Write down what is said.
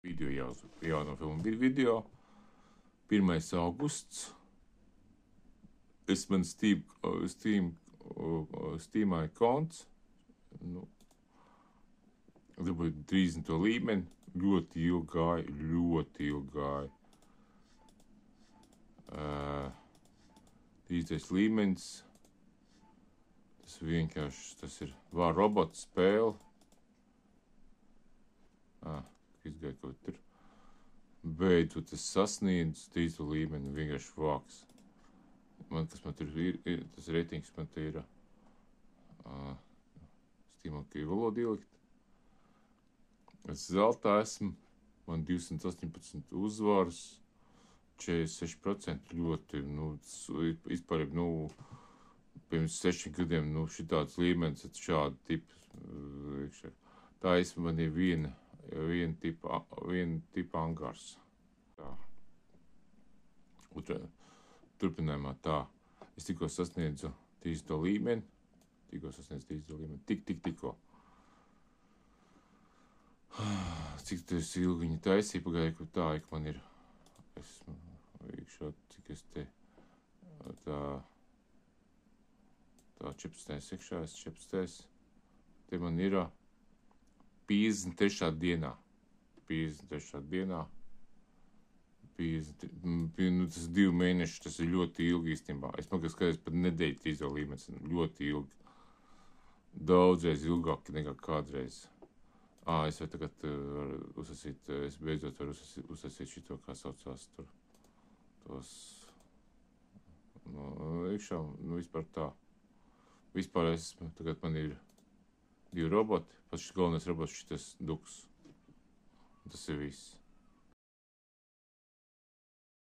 Video jauno filmu video. 1. augusts. Man Steamā ir konts. Dabūju 30. līmeni. Ļoti ilgi gāja. 30. līmenis. Tas vienkārši, tas ir var robots spēle. Izgāja kaut tur. Beidzot es sasniedzu 30. līmeni, vienkārši vāks. Kas man tur ir, tas reitings man te ir Steamā, ka ir valoda ielikt. Es zeltā esmu, man 218 uzvaras, 46% ļoti, vispār, pirms 6 gadiem, šitāds līmenis, šādi tipi. Tā man ir viena tipa angārs. Tā. Turpinājumā tā. Es tikko sasniedzu 30. līmeni. Tikko. Cik tas ilgi viņa taisīja, pagāja, ka tā, ka man ir, cik es te, tā 14. iekšā, 14. Te man ir 53. dienā. 53. dienā. Tas 2 mēneši, tas ir ļoti ilgi īstenībā. Es man skatos pat nedēļu 30. līmenis, ļoti ilgi. Daudzreiz ilgāk nekā kādreiz. Es varu tagad uzsasīt, es beidzot varu uzsasīt šito, kā saucās tur. Tos, iekšā, vispār tā. Vispār tagad man ir 2 roboti, pats šis galvenais robots, šitas duks. Tas ir viss.